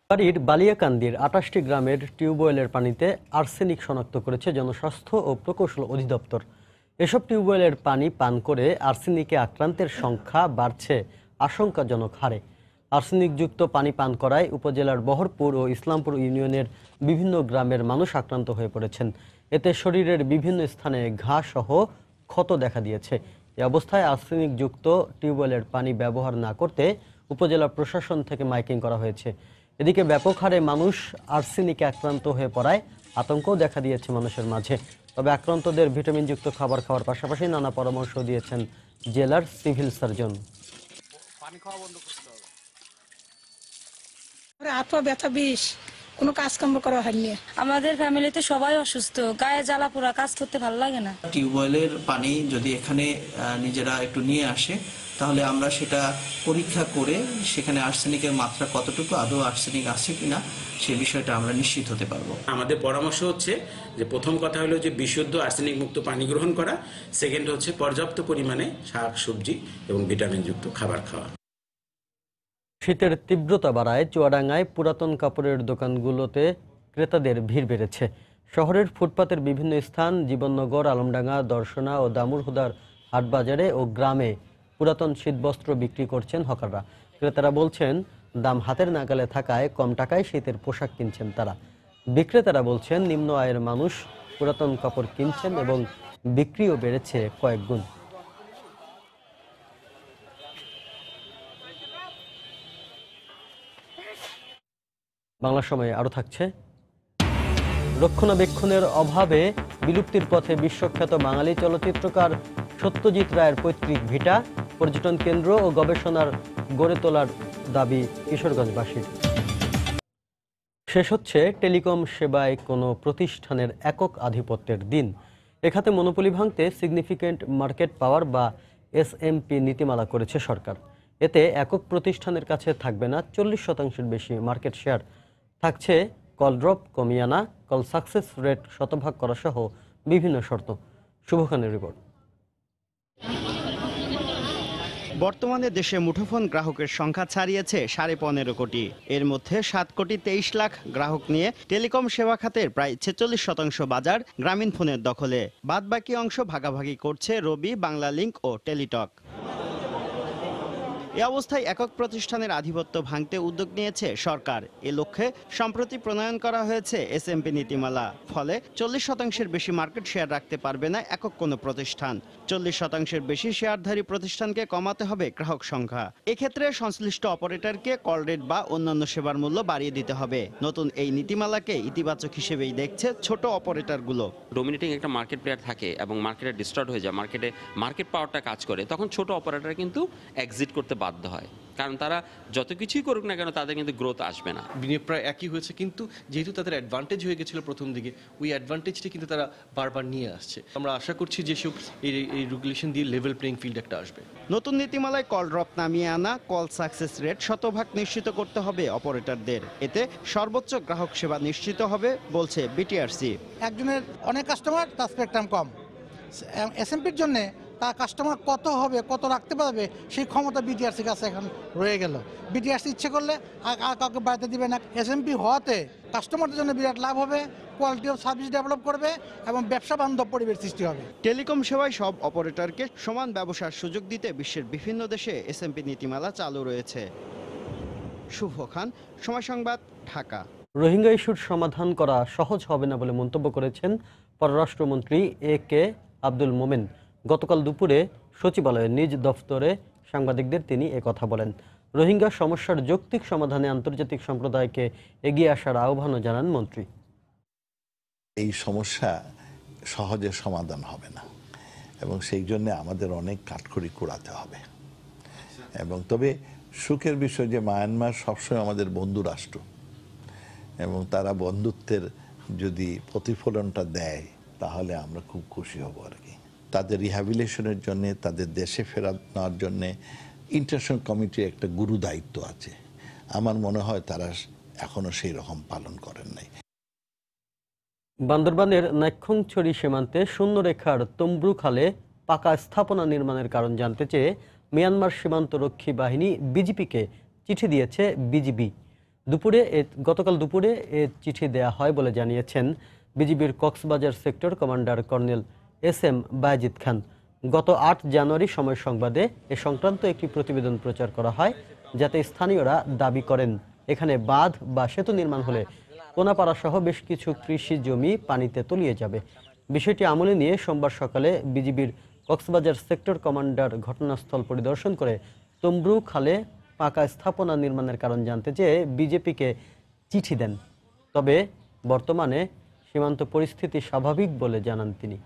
বাড়ির বালিয়াকান্দির 28টি গ্রামের টিউবওয়েলের পানিতে আর্সেনিক শনাক্ত করেছে জনস্বাস্থ্য ও প্রকৌশল অধিদপ্তর। এসব টিউবওয়েলের পানি পান করে আর্সেনিকে আক্রান্তের সংখ্যা বাড়ছে আশঙ্কাজনক হারে। আর্সেনিকযুক্ত পানি পান করায় উপজেলার বহরপুর ও ইসলামপুর ইউনিয়নের বিভিন্ন গ্রামের মানুষ আক্রান্ত হয়ে পড়েছেন। এতে শরীরের বিভিন্ন স্থানে ঘা সহ ক্ষত দেখা দিয়েছে। এই অবস্থায় আর্সেনিকযুক্ত টিউবওয়েলের পানি ব্যবহার না করতে উপজেলা প্রশাসন থেকে মাইকিং করা হয়েছে। এদিকে ব্যাপক হারে মানুষ আর্সেনিকে আক্রান্ত হয়ে পড়ায় আতঙ্কও দেখা দিয়েছে মানুষের মাঝে। তবে আক্রান্তদের ভিটামিনযুক্ত খাবার খাওয়ার পাশাপাশি নানা পরামর্শ দিয়েছেন জেলার সিভিল সার্জন। হাত পা ব্যথা বিষ, কোনো কাজ কাম করা হয়নি। আমাদের ফ্যামিলিতে সবাই অসুস্থ, গায়ে জ্বালা পোড়া, কাজ করতে ভালো লাগে না। টিউবওয়েলের পানি যদি এখানে নিজেরা একটু নিয়ে আসে তাহলে আমরা সেটা পরীক্ষা করে সেখানে আর্সেনিকের মাত্রা কতটুকু, আদৌ আর্সেনিক আছে কিনা সে বিষয়টা আমরা নিশ্চিত হতে পারবো। আমাদের পরামর্শ হচ্ছে যে প্রথম কথা হলো যে বিশুদ্ধ আর্সেনিক মুক্ত পানি গ্রহণ করা, সেকেন্ড হচ্ছে পর্যাপ্ত পরিমাণে শাক সবজি এবং ভিটামিনযুক্ত খাবার খাওয়া। শীতের তীব্রতা বাড়ায় চুয়াডাঙ্গায় পুরাতন কাপড়ের দোকানগুলোতে ক্রেতাদের ভিড় বেড়েছে। শহরের ফুটপাতের বিভিন্ন স্থান, জীবননগর, আলমডাঙ্গা, দর্শনা ও দামুরহুদার হাটবাজারে ও গ্রামে পুরাতন শীতবস্ত্র বিক্রি করছেন হকাররা। ক্রেতারা বলছেন দাম হাতের নাগালে থাকায় কম টাকায় শীতের পোশাক কিনছেন তারা। বিক্রেতারা বলছেন নিম্ন আয়ের মানুষ পুরাতন কাপড় কিনছেন এবং বিক্রিও বেড়েছে কয়েক গুণ। বাংলা সময়ে আরও থাকছে, রক্ষণাবেক্ষণের অভাবে বিলুপ্তির পথে বিশ্বখ্যাত বাঙালি চলচ্চিত্রকার সত্যজিৎ রায়ের পৈতৃক ভিটা, পর্যটন কেন্দ্র ও গবেষণার গড়ে তোলার দাবি কিশোরগঞ্জবাসীর। শেষ হচ্ছে টেলিকম সেবায় কোনো প্রতিষ্ঠানের একক আধিপত্যের দিন। এখাতে মনোপলি ভাঙতে সিগনিফিকেন্ট মার্কেট পাওয়ার বা এসএমপি নীতিমালা করেছে সরকার। এতে একক প্রতিষ্ঠানের কাছে থাকবে না 40% বেশি মার্কেট শেয়ার, থাকছে কল ড্রপ কমিয়ে আনা, কল সাকসেস রেট শতভাগ করা সহ বিভিন্ন শর্ত। শুভ খানের রিপোর্ট। বর্তমানে দেশে মুঠোফোন গ্রাহকের সংখ্যা ছাড়িয়েছে 15.5 কোটি। এর মধ্যে 7,23,00,000 গ্রাহক নিয়ে টেলিকম সেবা খাতের প্রায় 46% বাজার গ্রামীণ ফোনের দখলে। বাদবাকি অংশ ভাগাভাগি করছে রবি, বাংলা লিংক ও টেলিটক। এ অবস্থায় একক প্রতিষ্ঠানের আধিপত্য ভাঙতে উদ্যোগ নিয়েছে সরকার। এ লক্ষ্যে সম্প্রতি প্রণয়ন করা হয়েছে এসএমপি নীতিমালা। ফলে 40%-এর বেশি মার্কেট শেয়ার রাখতে পারবে না একক কোনো প্রতিষ্ঠান। 40%-এর বেশি শেয়ারধারী প্রতিষ্ঠানকে কমাতে হবে গ্রাহক সংখ্যা। এক্ষেত্রে সংশ্লিষ্ট অপারেটরকে কল রেট বা অন্যান্য সেবার মূল্য বাড়িয়ে দিতে হবে। নতুন এই নীতিমালাকে ইতিবাচক হিসেবেই দেখছে ছোট অপারেটরগুলো। ডোমিনেটিং একটা মার্কেট প্লেয়ার থাকে এবং মার্কেটে ডিস্টর্ট হয়ে যায়, মার্কেট পাওয়ারটা কাজ করে, তখন ছোট অপারেটর কিন্তু এক্সিট করতে বাধ্য হয়, কারণ তারা যত কিছুই করুক না কেন তাদের কিন্তু গ্রোথ আসবে না। বিনিয়োগ প্রায় একই হয়েছে, কিন্তু যেহেতু তাদের অ্যাডভান্টেজ হয়ে গেছিল প্রথম দিকে, ওই অ্যাডভান্টেজটা কিন্তু তারা বারবার নিয়ে আসছে। আমরা আশা করছি যে সব এই রেগুলেশন দিয়ে লেভেল প্লেইং ফিল্ড একটা আসবে। নতুন নীতিমালায় কল ড্রপ নামিয়ে আনা, কল সাকসেস রেট শতভাগ নিশ্চিত করতে হবে অপারেটরদের। এতে সর্বোচ্চ গ্রাহক সেবা নিশ্চিত হবে বলছে বিটিআরসি। একজনের অনেক কাস্টমার, তার স্পেকট্রাম কম। এসএমপির জন্য তার কাস্টমার কত হবে, কত রাখতে পারবে, সেই ক্ষমতা বিটিআরসির কাছে এখন রয়ে গেল। বিটিআরসি ইচ্ছে করলে আর কাউকে বাড়াতে দিবে না। এসএমপি হওয়াতে কাস্টমারদের জন্য বিরাট লাভ হবে, কোয়ালিটি অফ সার্ভিস ডেভেলপ করবে এবং ব্যবসা বান্ধব পরিবেশ সৃষ্টি হবে। টেলিকম সেবায় সব অপারেটরকে সমান ব্যবসার সুযোগ দিতে বিশ্বের বিভিন্ন দেশে এসএমপি নীতিমালা চালু রয়েছে। শুভ খান, সময় সংবাদ, ঢাকা। রোহিঙ্গা ইস্যুর সমাধান করা সহজ হবে না বলে মন্তব্য করেছেন পররাষ্ট্রমন্ত্রী এ.কে আব্দুল মোমেন। গতকাল দুপুরে সচিবালয়ে নিজ দফতরে সাংবাদিকদের তিনি একথা বলেন। রোহিঙ্গা সমস্যার যৌক্তিক সমাধানে আন্তর্জাতিক সম্প্রদায়কে এগিয়ে আসার আহ্বানও জানান মন্ত্রী। এই সমস্যা সহজে সমাধান হবে না এবং সেই জন্য আমাদের অনেক কাঠখড়ি কুড়াতে হবে। এবং তবে সুখের বিষয় যে মায়ানমার সবসময় আমাদের বন্ধু রাষ্ট্র এবং তারা বন্ধুত্বের যদি প্রতিফলনটা দেয় তাহলে আমরা খুব খুশি হব আর কি। তাদের রিহ্যাবিলিটেশনের জন্য, তাদের দেশে ফেরত নেওয়ার জন্য ইন্টারন্যাশনাল কমিটির একটা গুরু দায়িত্ব আছে। আমার মনে হয় তারা এখনো সেই রকম পালন করেন নাই। বান্দরবানের নাইক্ষংছড়ি সীমান্তে শূন্যরেখার তম্বু খালে পাকা স্থাপনা নির্মাণের কারণ জানতে চেয়ে মিয়ানমার সীমান্তরক্ষী বাহিনী বিজিপিকে চিঠি দিয়েছে বিজিবি। গতকাল দুপুরে এ চিঠি দেয়া হয় বলে জানিয়েছেন বিজিবির Cox's Bazar sector commander colonel S M. Bayezid Khan. গত 8 জানুয়ারি সময় সংবাদে এ সংক্রান্ত একটি প্রতিবেদন প্রচার করা হয়, যাতে স্থানীয়রা দাবি করেন এখানে বাঁধ বা সেতু নির্মাণ হলে কোনাপাড়া সহ বেশ কিছু কৃষি জমি পানিতে তলিয়ে যাবে। বিষয়টি আমলে নিয়ে সোমবার সকালে বিজিবির কক্সবাজার সেক্টর কমান্ডার ঘটনাস্থল পরিদর্শন করে তম্বু খালে পাকা স্থাপনা নির্মাণের কারণ জানতে চেয়ে বিজেপিকে চিঠি দেন। তবে বর্তমানে সীমান্ত পরিস্থিতি স্বাভাবিক বলে জানান তিনি।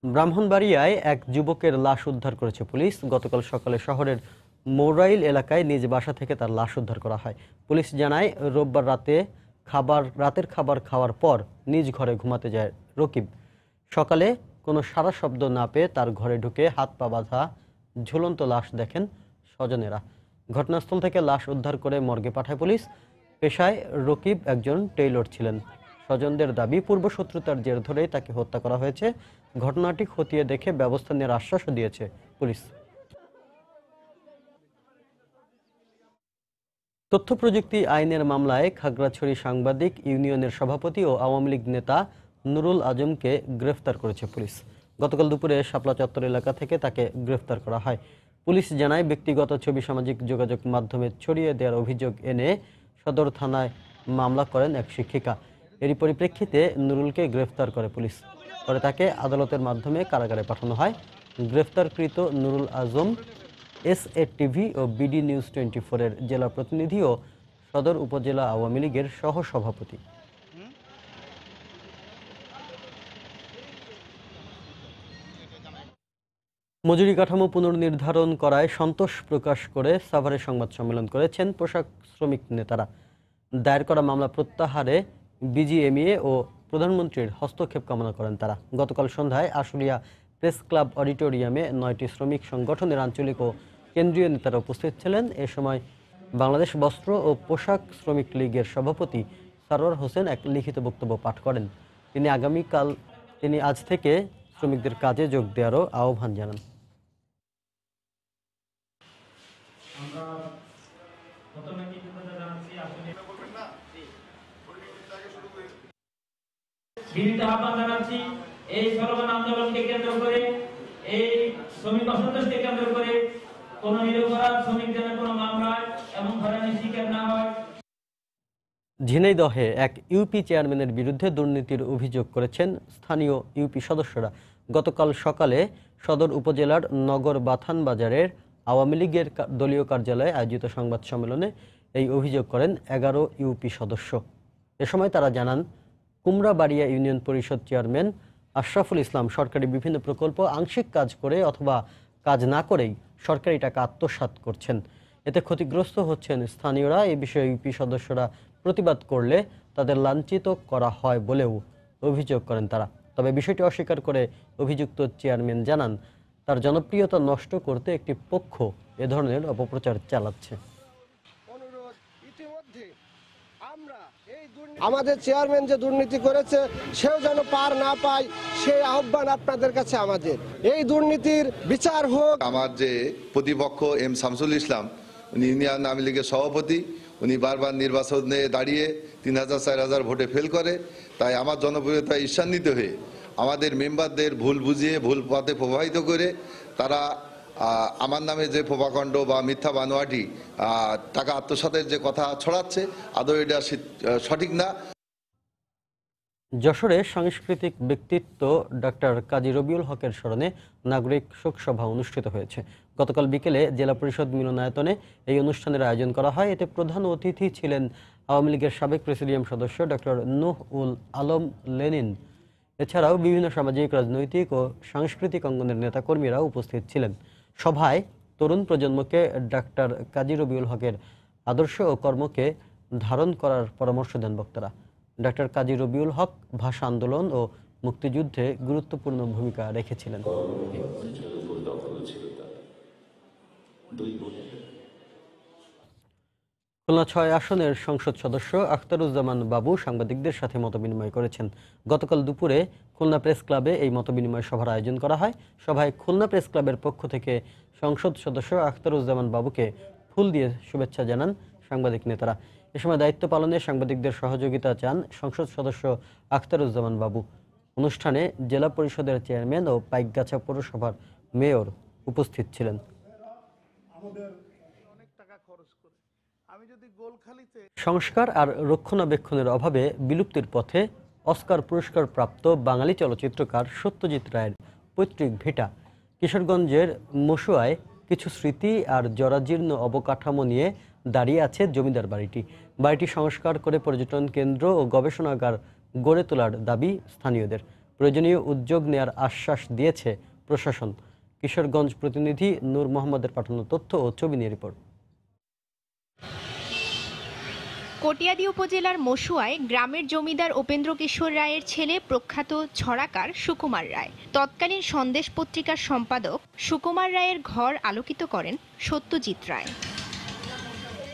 ব্রাহ্মণবাড়িয়ায় এক যুবকের লাশ উদ্ধার করেছে পুলিশ। গতকাল সকালে শহরের মৌরাইল এলাকায় নিজ বাসা থেকে তার লাশ উদ্ধার করা হয়। পুলিশ জানায়, রোববার রাতের খাবার খাওয়ার পর নিজ ঘরে ঘুমাতে যায় রকিব। সকালে কোনো সাড়া শব্দ না পেয়ে তার ঘরে ঢুকে হাত পা বাঁধা ঝুলন্ত লাশ দেখেন স্বজনেরা। ঘটনাস্থল থেকে লাশ উদ্ধার করে মর্গে পাঠায় পুলিশ। পেশায় রকিব একজন টেইলর ছিলেন। স্বজনদের দাবি, পূর্বশত্রুতার জের ধরেই তাকে হত্যা করা হয়েছে। ঘটনাটি খতিয়ে দেখে ব্যবস্থা নেওয়ার আশ্বাসও দিয়েছে পুলিশ। তথ্য প্রযুক্তি আইনের মামলায় খাগড়াছড়ি সাংবাদিক ইউনিয়নের সভাপতি ও আওয়ামী লীগ নেতা নুরুল আজমকে গ্রেফতার করেছে পুলিশ। গতকাল দুপুরে শাপলা চত্বর এলাকা থেকে তাকে গ্রেফতার করা হয়। পুলিশ জানায়, ব্যক্তিগত ছবি সামাজিক যোগাযোগ মাধ্যমে ছড়িয়ে দেওয়ার অভিযোগ এনে সদর থানায় মামলা করেন এক শিক্ষিকা। এরই পরিপ্রেক্ষিতে নুরুলকে গ্রেফতার করে পুলিশ। পরে তাকে আদালতের মাধ্যমে কারাগারে পাঠানো হয়। গ্রেফতারকৃত নুরুল আজম SA-TV ও BD News 24-এর জেলা প্রতিনিধি ও সদর উপজেলা আওয়ামী লীগের সহসভাপতি। মজুরি কাঠামো পুনর্নির্ধারণ করায় সন্তোষ প্রকাশ করে সাভারে সংবাদ সম্মেলন করেছেন পোশাক শ্রমিক নেতারা। দায়ের করা মামলা প্রত্যাহারে BGMEA ও প্রধানমন্ত্রীর হস্তক্ষেপ কামনা করেন তারা। গতকাল সন্ধ্যায় আশুলিয়া প্রেস ক্লাব অডিটোরিয়ামে 9টি শ্রমিক সংগঠনের আঞ্চলিক ও কেন্দ্রীয় নেতারা উপস্থিত ছিলেন। এ সময় বাংলাদেশ বস্ত্র ও পোশাক শ্রমিক লীগের সভাপতি সারোয়ার হোসেন এক লিখিত বক্তব্য পাঠ করেন। তিনি আজ থেকে শ্রমিকদের কাজে যোগ দেওয়ারও আহ্বান জানান। এই স্লোগান আন্দোলনকে কেন্দ্র করে, এই শ্রমিক অসন্তোষকে কেন্দ্র করে কোন নিরপরাধ শ্রমিক যেন কোনো মামলায় এবং হয়রানির শিকার না হয়। ঝিনাইদহে এক ইউপি চেয়ারম্যানের বিরুদ্ধে দুর্নীতির অভিযোগ করেছেন স্থানীয় ইউপি সদস্যরা। গতকাল সকালে সদর উপজেলার নগর বাথান বাজারের আওয়ামী লীগের দলীয় কার্যালয়ে আয়োজিত সংবাদ সম্মেলনে এই অভিযোগ করেন 11 ইউপি সদস্য। এ সময় তারা জানান, কুমড়াবাড়িয়া ইউনিয়ন পরিষদ চেয়ারম্যান আশরাফুল ইসলাম সরকারি বিভিন্ন প্রকল্প আংশিক কাজ করে অথবা কাজ না করেই সরকারি টাকা আত্মসাৎ করছেন। এতে ক্ষতিগ্রস্ত হচ্ছেন স্থানীয়রা। এই বিষয়ে ইউপি সদস্যরা প্রতিবাদ করলে তাদের লাঞ্ছিত করা হয় বলেও অভিযোগ করেন তারা। তবে বিষয়টি অস্বীকার করে অভিযুক্ত চেয়ারম্যান জানান, তার জনপ্রিয়তা নষ্ট করতে একটি পক্ষ এ ধরনের অপপ্রচার চালাচ্ছে। আমাদের চেয়ারম্যান যে দুর্নীতি করেছে সেও যেন পার না পায়, সেই আহ্বান আপনাদের কাছে আমাদের। এই দুর্নীতির বিচার হোক। আমার যে প্রতিপক্ষ এম শামসুল ইসলাম, উনি ইউনিয়ন আওয়ামী লীগের সভাপতি, উনি বারবার নির্বাচনে দাঁড়িয়ে 3000-4000 ভোটে ফেল করে। তাই আমার জনপ্রিয়তা ঈর্ষান্বিত হয়ে আমাদের মেম্বারদের ভুল বুঝিয়ে ভুল পথে প্রবাহিত করে তারা আমার নামে যে প্রভাকাণ্ড বা মিথ্যা বানোয়াটি টাকা আত্মসাতের যে কথা ছড়াচ্ছে, আদৌ এটা সঠিক না। যশোরে সাংস্কৃতিক ব্যক্তিত্ব ডক্টর কাজী রবিউল হকের স্মরণে নাগরিক শোকসভা অনুষ্ঠিত হয়েছে। গতকাল বিকেলে জেলা পরিষদ মিলনায়তনে এই অনুষ্ঠানের আয়োজন করা হয়। এতে প্রধান অতিথি ছিলেন আওয়ামী লীগের সাবেক প্রেসিডিয়াম সদস্য ডক্টর নূহ উল আলম লেনিন। এছাড়াও বিভিন্ন সামাজিক, রাজনৈতিক ও সাংস্কৃতিক অঙ্গনের নেতাকর্মীরাও উপস্থিত ছিলেন। সভায় তরুণ প্রজন্মকে ডক্টর কাজী রবিউল হকের আদর্শ ও কর্মকে ধারণ করার পরামর্শ দেন বক্তারা। ডক্টর কাজী রবিউল হক ভাষা আন্দোলন ও মুক্তিযুদ্ধে গুরুত্বপূর্ণ ভূমিকা রেখেছিলেন। খুলনা 6 আসনের সংসদ সদস্য আখতারুজ্জামান বাবু সাংবাদিকদের সাথে মতবিনিময় করেছেন। গতকাল দুপুরে খুলনা প্রেস ক্লাবে এই মতবিনিময় সভার আয়োজন করা হয়। সভায় খুলনা প্রেস ক্লাবের পক্ষ থেকে সংসদ সদস্য আখতারুজ্জামান বাবুকে ফুল দিয়ে শুভেচ্ছা জানান সাংবাদিক নেতারা। এ সময় দায়িত্ব পালনে সাংবাদিকদের সহযোগিতা চান সংসদ সদস্য আখতারুজ্জামান বাবু। অনুষ্ঠানে জেলা পরিষদের চেয়ারম্যান ও পাইকগাছা পৌরসভার মেয়র উপস্থিত ছিলেন। সংস্কার আর রক্ষণাবেক্ষণের অভাবে বিলুপ্তির পথে অস্কার পুরস্কার প্রাপ্ত বাঙালি চলচ্চিত্রকার সত্যজিৎ রায়ের পৈতৃক ভিটা কিশোরগঞ্জের মশুয়ায় কিছু স্মৃতি আর জরাজীর্ণ অবকাঠামো নিয়ে দাঁড়িয়ে আছে জমিদার বাড়িটি। বাড়িটি সংস্কার করে পর্যটন কেন্দ্র ও গবেষণাগার গড়ে তোলার দাবি স্থানীয়দের। প্রয়োজনীয় উদ্যোগ নেয়ার আশ্বাস দিয়েছে প্রশাসন। কিশোরগঞ্জ প্রতিনিধি নূর মোহাম্মদের পাঠানো তথ্য ও ছবি নিয়ে রিপোর্ট। কটিয়াদী উপজেলার মশুয়ায় গ্রামের জমিদার উপেন্দ্র কিশোর রায়ের ছেলে প্রখ্যাত ছড়াকার সুকুমার রায় তৎকালীন সন্দেশ পত্রিকার সম্পাদক সুকুমার রায়ের ঘর আলোকিত করেন সত্যজিৎ রায়।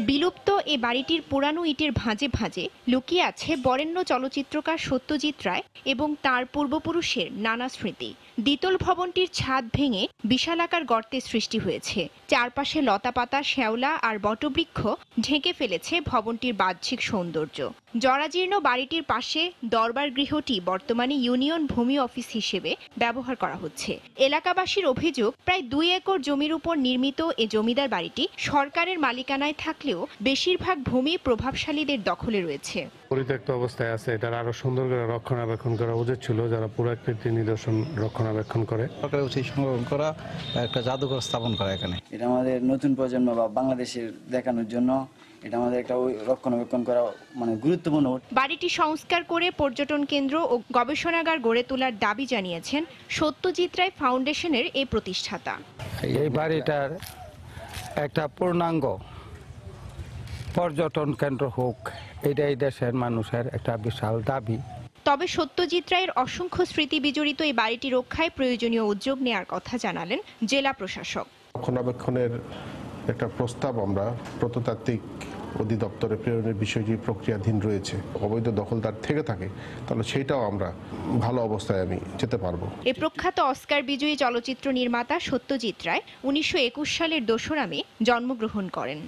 বিলুপ্ত এ বাড়িটির পুরানো ইটের ভাঁজে ভাঁজে লুকিয়ে আছে বরেণ্য চলচ্চিত্রকার সত্যজিৎ রায় এবং তার পূর্বপুরুষের নানা স্মৃতি। দ্বিতল ভবনটির ছাদ ভেঙে বিশালাকার গর্তের সৃষ্টি হয়েছে। চারপাশে লতাপাতা, শ্যাওলা আর বটবৃক্ষ ঢেকে ফেলেছে ভবনটির বাহ্যিক সৌন্দর্য। জরাজীর্ণ বাড়িটির পাশে দরবার গৃহটি বর্তমানে ইউনিয়ন ভূমি অফিস হিসেবে ব্যবহার করা হচ্ছে। এলাকাবাসীর অভিযোগ, প্রায় 2 একর জমির উপর নির্মিত এ জমিদার বাড়িটি সরকারের মালিকানায় থাকলেও বেশিরভাগ ভূমি প্রভাবশালীদের দখলে রয়েছে। পরিত্যক্ত অবস্থায় আছে, এটা আরো সুন্দর করে রক্ষণাবেক্ষণ করা উচিত ছিল, যারা পুরাকীর্তি নিদর্শন রক্ষণাবেক্ষণ করে। সরকারের উচিত সংরক্ষণ করা, একটা জাদুঘর স্থাপন করা এখানে। এটা আমাদের নতুন প্রজন্ম বা বাংলাদেশের দেখানোর জন্য এটা আমাদের একটা রক্ষণাবেক্ষণ করা মানে গুরুত্বপূর্ণ। বাড়িটি সংস্কার করে পর্যটন কেন্দ্র ও গবেষণাগার গড়ে তোলার দাবি জানিয়েছেন সত্যজিৎ রায় ফাউন্ডেশনের এই প্রতিষ্ঠাতা। এই বাড়িটার একটা পূর্ণাঙ্গ পর্যটন কেন্দ্র হোক, এটাই দেশের মানুষের একটা বিশাল দাবি। তবে সত্যজিৎ রায়ের অসংখ্য স্মৃতি বিজড়িত এই বাড়িটি রক্ষায় প্রয়োজনীয় উদ্যোগ নেওয়ার কথা জানালেন জেলা প্রশাসক। রক্ষণাবেক্ষণের একটা প্রস্তাব আমরা প্রত্নতাত্ত্বিক অধিদপ্তরে প্রেরণের বিষয়টি প্রক্রিয়াধীন রয়েছে। অবৈধ দখলদার থেকে থাকে তাহলে সেটাও আমরা ভালো অবস্থায় আমি যেতে পারবো। এই প্রখ্যাত অস্কার বিজয়ী চলচ্চিত্র নির্মাতা সত্যজিৎ রায় 1921 সালের 2 মে জন্মগ্রহণ করেন।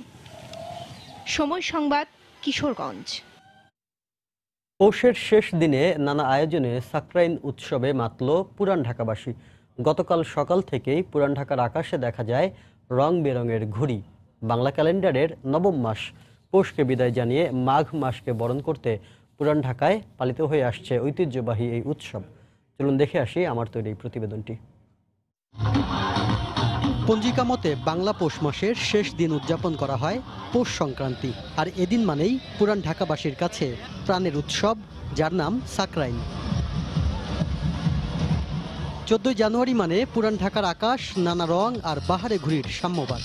সময় সংবাদ, কিশোরগঞ্জ। পৌষের শেষ দিনে নানা আয়োজনে সাকরাইন উৎসবে মাতল পুরান ঢাকাবাসী। গতকাল সকাল থেকেই পুরান ঢাকার আকাশে দেখা যায় রং বেরঙের ঘুড়ি। বাংলা ক্যালেন্ডারের নবম মাস পৌষকে বিদায় জানিয়ে মাঘ মাসকে বরণ করতে পুরান ঢাকায় পালিত হয়ে আসছে ঐতিহ্যবাহী এই উৎসব। চলুন দেখে আসি আমার তৈরি এই প্রতিবেদনটি। পঞ্জিকা মতে বাংলা পৌষ মাসের শেষ দিন উদযাপন করা হয় পৌষ সংক্রান্তি। আর এদিন মানেই পুরান ঢাকাবাসীর কাছে প্রাণের উৎসব, যার নাম সাকরাইন। 14 জানুয়ারি মানে পুরান ঢাকার আকাশ নানা রং আর বাহারে ঘুড়ির সাম্যবাদ।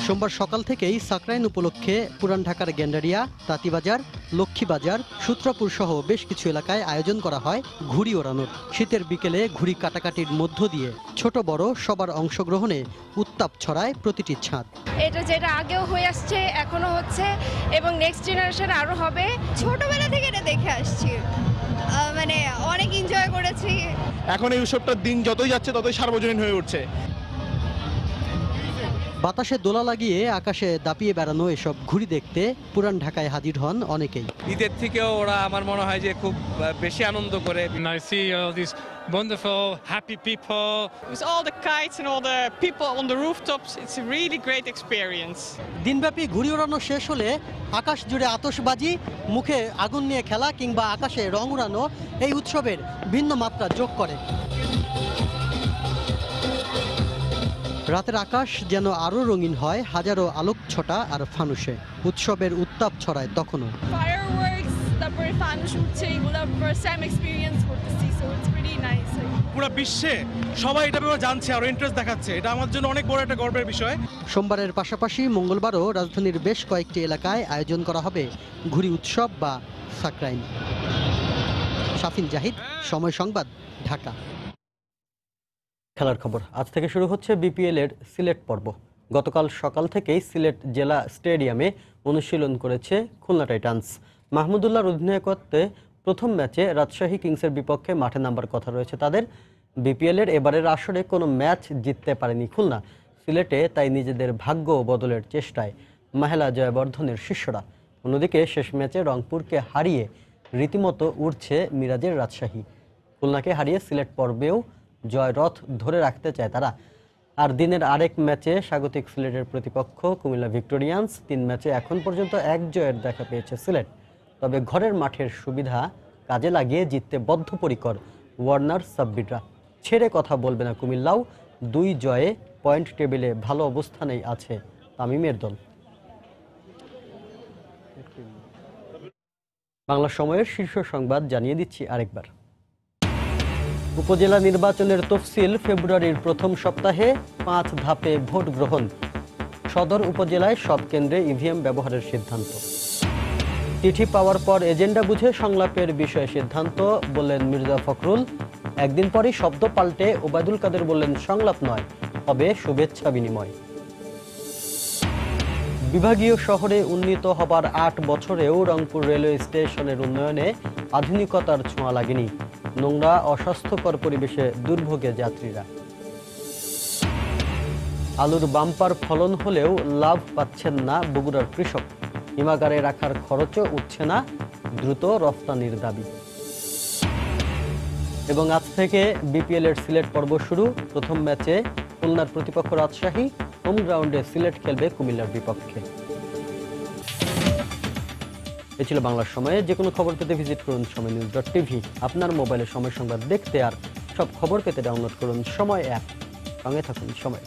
সোমবার সকাল থেকেই সাকরাইন উপলক্ষে পুরান ঢাকার গেন্ডারিয়া, তাঁতিবাজার, লক্ষ্মীবাজার, সূত্রাপুর সহ বেশ কিছু এলাকায় আয়োজন করা হয় ঘুড়ি ওড়ানোর। শীতের বিকেলে ঘুড়ি কাটাকাটির মধ্য দিয়ে ছোট বড় সবার অংশগ্রহণে উত্তাপ ছড়ায় প্রতিটি ছাদ। এটা যেটা আগেও হয়ে আসছে, এখনো হচ্ছে এবং নেক্সট জেনারেশন আরো হবে। ছোটবেলা থেকে এটা দেখে আসছি, মানে অনেক এনজয় করেছি। এখন এই উৎসবটার দিন যতই যাচ্ছে ততই সার্বজনীন হয়ে উঠছে। বাতাসে দোলা লাগিয়ে আকাশে দাপিয়ে বেড়ানো এসব ঘুড়ি দেখতে পুরান ঢাকায় হাজির হন অনেকেই। ঈদের থেকেও ওরা আমার মনে হয় যে খুব বেশি আনন্দ করে। I see all these wonderful happy people with all the kites and all the people on the rooftops. It's a really great experience. দিনব্যাপী ঘুড়ি ওড়ানো শেষ হলে আকাশ জুড়ে আতশবাজি, মুখে আগুন নিয়ে খেলা কিংবা আকাশে রং উড়ানো এই উৎসবের ভিন্ন মাত্রা যোগ করে। রাতের আকাশ যেন আরো রঙিন হয় হাজারো আলোক ছটা আর ফানুসে। উৎসবের উত্তাপ ছড়ায় তখনও। পুরো বিশ্বে সবাই এটা ব্যাপারে জানছে আর ইন্টারেস্ট দেখাচ্ছে, এটা আমার জন্য অনেক বড় একটা গর্বের বিষয়। সোমবারের পাশাপাশি মঙ্গলবারও রাজধানীর বেশ কয়েকটি এলাকায় আয়োজন করা হবে ঘুড়ি উৎসব বা সাকরাইন। শাফিন জাহিদ, সময় সংবাদ, ঢাকা। খেলার খবর আজ থেকে শুরু হচ্ছে বিপিএল এর সিলেট পর্ব। গতকাল সকাল থেকেই সিলেট জেলা স্টেডিয়ামে অনুশীলন করেছে খুলনা টাইটান্স। মাহমুদুল্লাহর অধিনায়কত্বে প্রথম ম্যাচে রাজশাহী কিংসের বিপক্ষে মাঠে নামার কথা রয়েছে তাদের। বিপিএল এর এবারের আসরে কোনো ম্যাচ জিততে পারেনি খুলনা। সিলেটে তাই নিজেদের ভাগ্য বদলের চেষ্টায় মাহেলা জয়বর্ধনের শিষ্যরা। অন্যদিকে শেষ ম্যাচে রংপুরকে হারিয়ে রীতিমতো উড়ছে মিরাজের রাজশাহী। খুলনাকে হারিয়ে সিলেট পর্বেও জয়রথ ধরে রাখতে চায় তারা। আর দিনের আরেক ম্যাচে স্বাগতিক সিলেটের প্রতিপক্ষ কুমিল্লা ভিক্টোরিয়ান্স। 3 ম্যাচে এখন পর্যন্ত 1 জয়ের দেখা পেয়েছে সিলেট। তবে ঘরের মাঠের সুবিধা কাজে লাগিয়ে জিততে বদ্ধপরিকর ওয়ার্নার সাব্বিররা। ছেড়ে কথা বলবে না কুমিল্লাও। 2 জয়ে পয়েন্ট টেবিলে ভালো অবস্থানেই আছে তামিমের দল। বাংলা সময়ের শীর্ষ সংবাদ জানিয়ে দিচ্ছি আরেকবার। উপজেলা নির্বাচনের তফসিল ফেব্রুয়ারির প্রথম সপ্তাহে 5 ধাপে ভোট গ্রহণ। সদর উপজেলায় সব কেন্দ্রে ইভিএম ব্যবহারের সিদ্ধান্ত। চিঠি পাওয়ার পর এজেন্ডা বুঝে সংলাপের বিষয়ে সিদ্ধান্ত, বললেন মির্জা ফখরুল। একদিন পরই শব্দ পাল্টে ওবায়দুল কাদের বললেন সংলাপ নয়, হবে শুভেচ্ছা বিনিময়। বিভাগীয় শহরে উন্নীত হবার 8 বছরেও রংপুর রেলওয়ে স্টেশনের উন্নয়নে আধুনিকতার ছোঁয়া লাগেনি। নোংরা অস্বাস্থ্যকর পরিবেশে দুর্ভোগে যাত্রীরা। আলুর বাম্পার ফলন হলেও লাভ পাচ্ছেন না বগুড়ার কৃষক। হিমাগারে রাখার খরচও উঠছে না, দ্রুত রফতানির দাবি। এবং আজ থেকে বিপিএল এর সিলেট পর্ব শুরু। প্রথম ম্যাচে খুলনার প্রতিপক্ষ রাজশাহী, হোম গ্রাউন্ডে সিলেট খেলবে কুমিল্লার বিপক্ষে। এ ছিল বাংলার সময়ে। যে কোনো খবর পেতে ভিজিট করুন সময়নিউজ.tv। আপনার মোবাইলে সময় সংবাদ দেখতে আর সব খবর পেতে ডাউনলোড করুন সময় অ্যাপ। সঙ্গে থাকুন সময়।